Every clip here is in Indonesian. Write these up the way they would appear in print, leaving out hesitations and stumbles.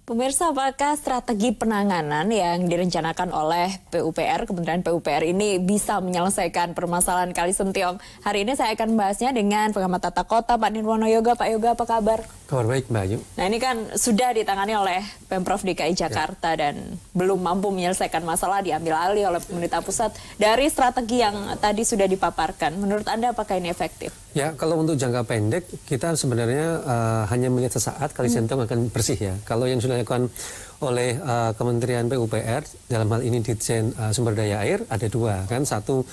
Pemirsa, apakah strategi penanganan yang direncanakan oleh PUPR, Kementerian PUPR ini bisa menyelesaikan permasalahan Kali Sentiong? Hari ini saya akan membahasnya dengan pengamat tata kota Pak Nirwono Yoga. Pak Yoga, apa kabar? Kabar baik, Mbak Ayu. Nah, ini kan sudah ditangani oleh Pemprov DKI Jakarta dan belum mampu menyelesaikan masalah, diambil alih oleh pemerintah pusat. Dari strategi yang tadi sudah dipaparkan, menurut Anda apakah ini efektif? Ya, kalau untuk jangka pendek, kita sebenarnya hanya melihat sesaat Kali Sentiong akan bersih ya. Kalau yang sudah dilakukan oleh Kementerian PUPR, dalam hal ini Ditjen Sumber Daya Air, ada dua kan. Satu,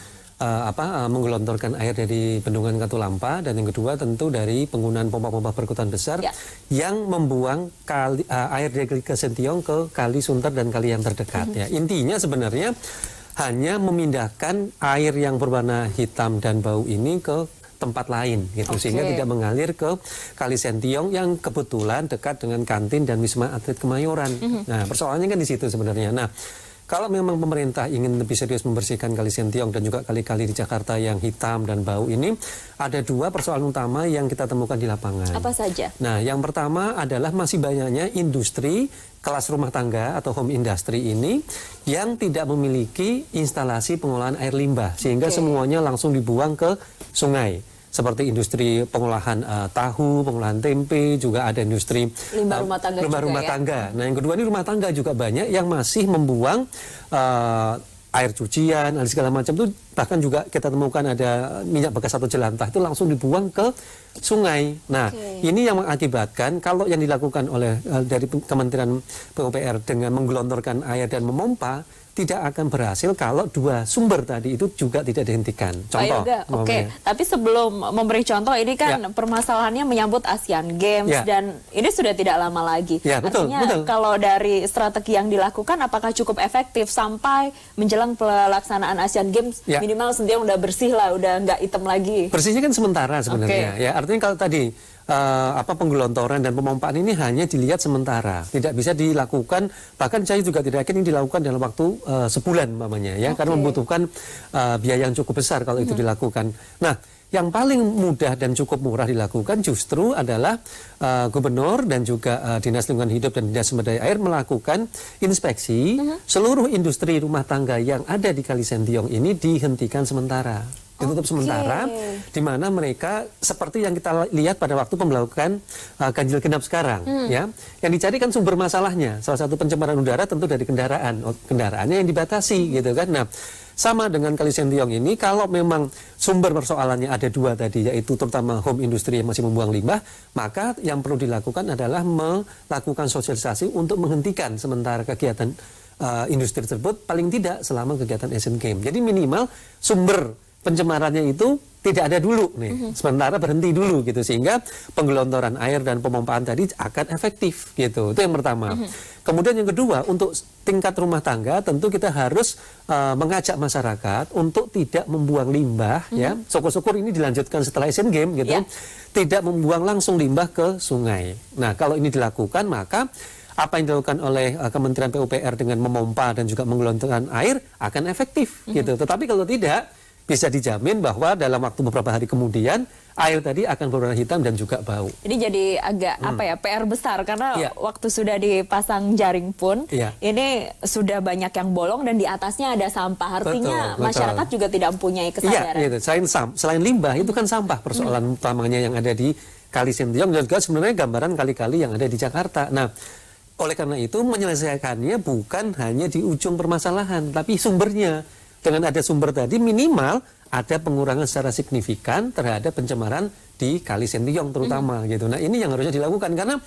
menggelontorkan air dari bendungan Katulampa, dan yang kedua tentu dari penggunaan pompa-pompa berkerutan besar yang membuang air dari Kali Sentiong ke Kali Sunter dan kali yang terdekat. Ya, intinya sebenarnya hanya memindahkan air yang berwarna hitam dan bau ini ke tempat lain gitu, sehingga tidak mengalir ke Kali Sentiong yang kebetulan dekat dengan kantin dan Wisma Atlet Kemayoran. Nah, persoalannya kan di situ sebenarnya. Nah, kalau memang pemerintah ingin lebih serius membersihkan Kali Sentiong dan juga kali-kali di Jakarta yang hitam dan bau ini, ada dua persoalan utama yang kita temukan di lapangan. Apa saja? Nah, yang pertama adalah masih banyaknya industri kelas rumah tangga atau home industry ini yang tidak memiliki instalasi pengolahan air limbah, sehingga semuanya langsung dibuang ke sungai. Seperti industri pengolahan tahu, pengolahan tempe, juga ada industri limbah rumah tangga. Tangga. Nah, yang kedua ini rumah tangga juga banyak yang masih membuang air cucian, segala macam itu. Bahkan juga kita temukan ada minyak bekas atau jelantah itu langsung dibuang ke sungai. Nah, ini yang mengakibatkan kalau yang dilakukan oleh dari Kementerian PUPR dengan menggelontorkan air dan memompa, tidak akan berhasil kalau dua sumber tadi itu juga tidak dihentikan. Contoh. Tapi sebelum memberi contoh, ini kan permasalahannya menyambut Asian Games dan ini sudah tidak lama lagi. Artinya kalau dari strategi yang dilakukan, apakah cukup efektif sampai menjelang pelaksanaan Asian Games minimal Sentiong udah bersih lah, udah nggak hitam lagi. Bersihnya kan sementara sebenarnya. Ya, artinya kalau tadi penggelontoran dan pemompaan ini hanya dilihat sementara, tidak bisa dilakukan, bahkan saya juga tidak yakin ini dilakukan dalam waktu sebulan umpamanya ya, karena membutuhkan biaya yang cukup besar kalau itu dilakukan. Nah, yang paling mudah dan cukup murah dilakukan justru adalah gubernur dan juga Dinas Lingkungan Hidup dan Dinas Sumber Daya Air melakukan inspeksi seluruh industri rumah tangga yang ada di Kali Sentiong ini dihentikan sementara. Ditutup sementara, di mana mereka seperti yang kita lihat pada waktu pemberlakuan ganjil genap sekarang, ya, yang dicari kan sumber masalahnya. Salah satu pencemaran udara tentu dari kendaraannya yang dibatasi, gitu kan. Nah, sama dengan Kali Sentiong ini, kalau memang sumber persoalannya ada dua tadi, yaitu terutama home industri yang masih membuang limbah, maka yang perlu dilakukan adalah melakukan sosialisasi untuk menghentikan sementara kegiatan industri tersebut, paling tidak selama kegiatan Asian Games. Jadi minimal sumber pencemarannya itu tidak ada dulu nih, sementara berhenti dulu gitu, sehingga penggelontoran air dan pemompaan tadi akan efektif gitu. Itu yang pertama. Kemudian yang kedua, untuk tingkat rumah tangga tentu kita harus mengajak masyarakat untuk tidak membuang limbah ya. Syukur-syukur ini dilanjutkan setelah Asian Games gitu. Tidak membuang langsung limbah ke sungai. Nah, kalau ini dilakukan, maka apa yang dilakukan oleh Kementerian PUPR dengan memompa dan juga menggelontorkan air akan efektif gitu. Tetapi kalau tidak, bisa dijamin bahwa dalam waktu beberapa hari kemudian air tadi akan berwarna hitam dan juga bau. Ini jadi agak PR besar karena waktu sudah dipasang jaring pun ini sudah banyak yang bolong dan di atasnya ada sampah. Artinya masyarakat juga tidak mempunyai kesadaran. Iya, gitu. Selain limbah itu kan sampah persoalan utamanya yang ada di Kali Sentiong, dan juga sebenarnya gambaran kali-kali yang ada di Jakarta. Nah, oleh karena itu menyelesaikannya bukan hanya di ujung permasalahan, tapi sumbernya. Dengan ada sumber tadi, minimal ada pengurangan secara signifikan terhadap pencemaran di Kali Sentiong terutama gitu. Nah, ini yang harusnya dilakukan, karena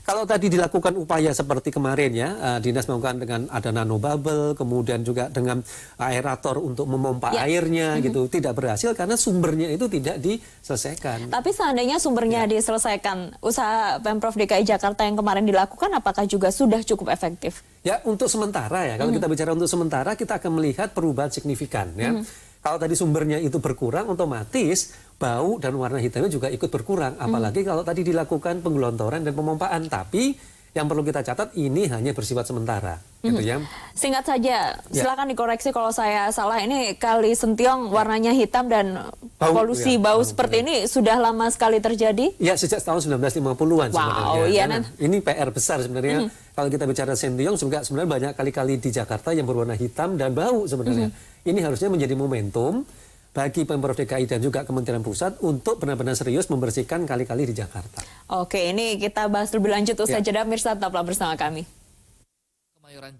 kalau tadi dilakukan upaya seperti kemarin ya, dinas melakukan dengan ada nanobubble, kemudian juga dengan aerator untuk memompa airnya gitu, tidak berhasil karena sumbernya itu tidak diselesaikan. Tapi seandainya sumbernya diselesaikan, usaha Pemprov DKI Jakarta yang kemarin dilakukan apakah juga sudah cukup efektif? Ya, untuk sementara ya, kalau kita bicara untuk sementara, kita akan melihat perubahan signifikan ya. Kalau tadi sumbernya itu berkurang, otomatis bau dan warna hitamnya juga ikut berkurang. Apalagi kalau tadi dilakukan penggelontoran dan pemompaan. Tapi yang perlu kita catat ini hanya bersifat sementara. Gitu ya. Singkat saja, silakan dikoreksi kalau saya salah. Ini Kali Sentiong warnanya hitam dan polusi bau seperti ini sudah lama sekali terjadi? Ya, sejak tahun 1950-an sebenarnya. Iya, ini PR besar sebenarnya. Kalau kita bicara Sentiong, sebenarnya banyak kali-kali di Jakarta yang berwarna hitam dan bau sebenarnya. Ini harusnya menjadi momentum bagi Pemprov DKI dan juga Kementerian Pusat untuk benar-benar serius membersihkan kali-kali di Jakarta. Oke, ini kita bahas lebih lanjut usai jeda. Mirsa, tetaplah bersama kami. Kemayoran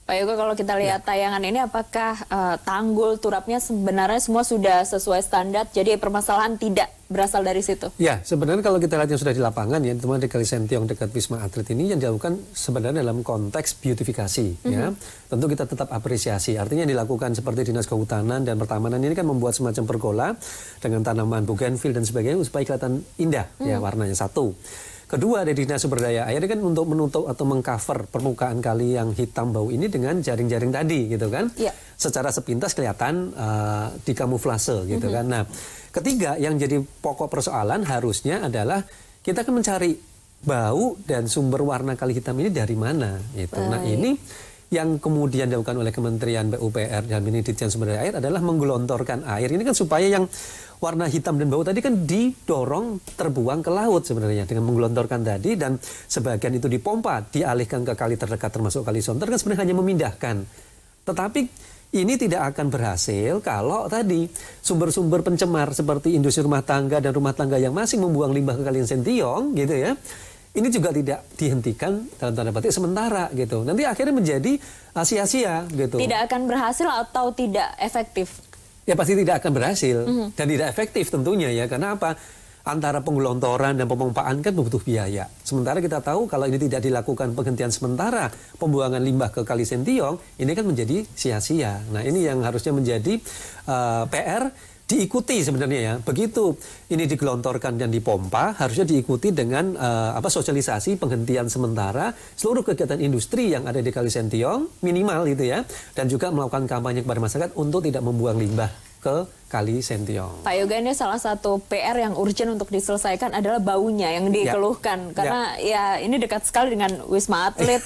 Pak Yoga, kalau kita lihat tayangan ini, apakah tanggul turapnya sebenarnya semua sudah sesuai standar, jadi permasalahan tidak berasal dari situ? Ya, sebenarnya kalau kita lihat yang sudah di lapangan ya, teman di Kali Sentiong dekat Wisma Atlet ini yang dilakukan sebenarnya dalam konteks beautifikasi. Ya, tentu kita tetap apresiasi. Artinya yang dilakukan seperti Dinas Kehutanan dan Pertamanan ini kan membuat semacam pergola dengan tanaman bougainville dan sebagainya supaya kelihatan indah ya warnanya satu. Kedua, dari Dinas Sumber Daya Air kan untuk menutup atau mengcover permukaan kali yang hitam bau ini dengan jaring-jaring tadi gitu kan. Secara sepintas kelihatan dikamuflase gitu kan. Nah, ketiga yang jadi pokok persoalan harusnya adalah kita akan mencari bau dan sumber warna kali hitam ini dari mana gitu. Nah, ini yang kemudian dilakukan oleh Kementerian PUPR dan Ditjen Sumber Daya Air adalah menggelontorkan air ini kan supaya yang warna hitam dan bau tadi kan didorong terbuang ke laut sebenarnya dengan menggelontorkan tadi, dan sebagian itu dipompa dialihkan ke kali terdekat termasuk Kali Sonter kan sebenarnya hanya memindahkan. Tetapi ini tidak akan berhasil kalau tadi sumber-sumber pencemar seperti industri rumah tangga dan rumah tangga yang masih membuang limbah ke Kali Sentiong gitu ya. Ini juga tidak dihentikan dalam tanda petik sementara gitu. Nanti akhirnya menjadi sia-sia gitu. Tidak akan berhasil atau tidak efektif? Ya pasti tidak akan berhasil dan tidak efektif tentunya ya. Karena apa? Antara penggelontoran dan pemompaan kan butuh biaya. Sementara kita tahu kalau ini tidak dilakukan penghentian sementara pembuangan limbah ke Kali Sentiong, ini kan menjadi sia-sia. Nah, ini yang harusnya menjadi PR diikuti sebenarnya ya. Begitu ini digelontorkan dan dipompa, harusnya diikuti dengan sosialisasi penghentian sementara seluruh kegiatan industri yang ada di Kali Sentiong minimal gitu ya, dan juga melakukan kampanye kepada masyarakat untuk tidak membuang limbah ke Kali Sentiong. Pak Yoga, ini salah satu PR yang urgent untuk diselesaikan adalah baunya yang dikeluhkan karena ya ini dekat sekali dengan Wisma Atlet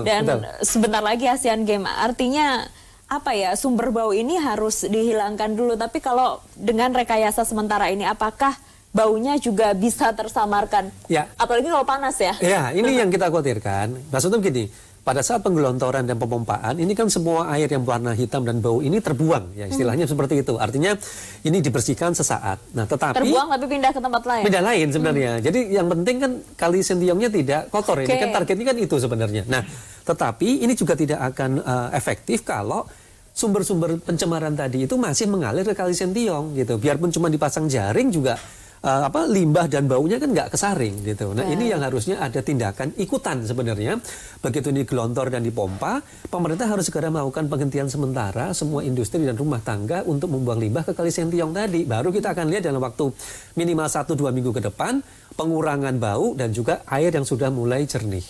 dan sebentar lagi Asian Games. Artinya apa ya, sumber bau ini harus dihilangkan dulu. Tapi kalau dengan rekayasa sementara ini, apakah baunya juga bisa tersamarkan? Ya. Apalagi kalau panas ya. Ya, ini yang kita khawatirkan. Maksudnya begini, pada saat penggelontoran dan pemompaan, ini kan semua air yang berwarna hitam dan bau ini terbuang. Ya, istilahnya seperti itu. Artinya ini dibersihkan sesaat. Nah, tetapi terbuang tapi pindah ke tempat lain. Pindah lain sebenarnya. Jadi yang penting kan Kali Sentiongnya tidak kotor. Ini kan targetnya kan itu sebenarnya. Nah, tetapi ini juga tidak akan efektif kalau sumber-sumber pencemaran tadi itu masih mengalir ke Kali Sentiong gitu. Biarpun cuma dipasang jaring juga limbah dan baunya kan nggak kesaring gitu. Nah, ini yang harusnya ada tindakan ikutan sebenarnya. Begitu ini gelontor dan dipompa, pemerintah harus segera melakukan penghentian sementara semua industri dan rumah tangga untuk membuang limbah ke Kali Sentiong tadi. Baru kita akan lihat dalam waktu minimal 1-2 minggu ke depan pengurangan bau dan juga air yang sudah mulai jernih.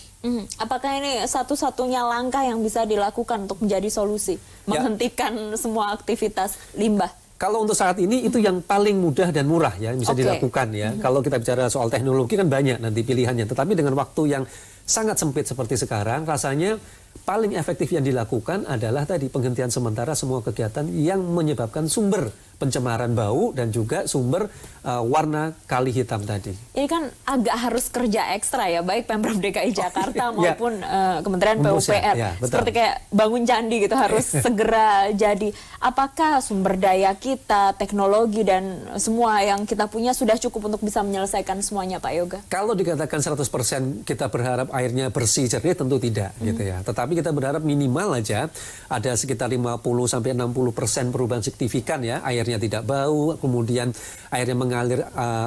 Apakah ini satu-satunya langkah yang bisa dilakukan untuk menjadi solusi menghentikan semua aktivitas limbah? Kalau untuk saat ini itu yang paling mudah dan murah ya bisa dilakukan ya. Kalau kita bicara soal teknologi kan banyak nanti pilihannya. Tetapi dengan waktu yang sangat sempit seperti sekarang, rasanya paling efektif yang dilakukan adalah tadi penghentian sementara semua kegiatan yang menyebabkan sumber pencemaran bau dan juga sumber warna kali hitam tadi. Ini kan agak harus kerja ekstra ya, baik Pemprov DKI Jakarta maupun Kementerian PUPR. Seperti kayak bangun candi gitu harus segera jadi. Apakah sumber daya kita, teknologi dan semua yang kita punya sudah cukup untuk bisa menyelesaikan semuanya, Pak Yoga? Kalau dikatakan 100% kita berharap airnya bersih jernih tentu tidak gitu ya. Tetapi kita berharap minimal aja ada sekitar 50-60% perubahan signifikan ya, airnya tidak bau, kemudian airnya mengalir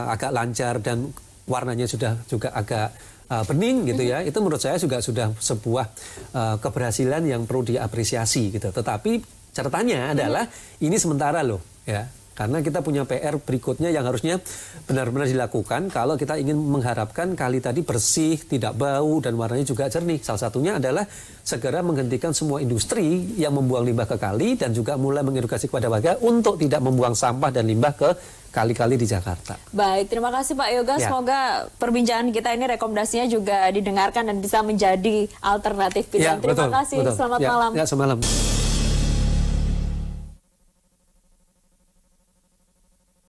agak lancar dan warnanya sudah juga agak bening gitu ya. Itu menurut saya juga sudah sebuah keberhasilan yang perlu diapresiasi gitu. Tetapi catatannya adalah ini sementara loh ya. Karena kita punya PR berikutnya yang harusnya benar-benar dilakukan kalau kita ingin mengharapkan kali tadi bersih, tidak bau, dan warnanya juga jernih. Salah satunya adalah segera menghentikan semua industri yang membuang limbah ke kali dan juga mulai mengedukasi kepada warga untuk tidak membuang sampah dan limbah ke kali-kali di Jakarta. Baik, terima kasih Pak Yoga. Semoga perbincangan kita ini rekomendasinya juga didengarkan dan bisa menjadi alternatif pilihan. Terima kasih. Selamat malam. Selamat malam.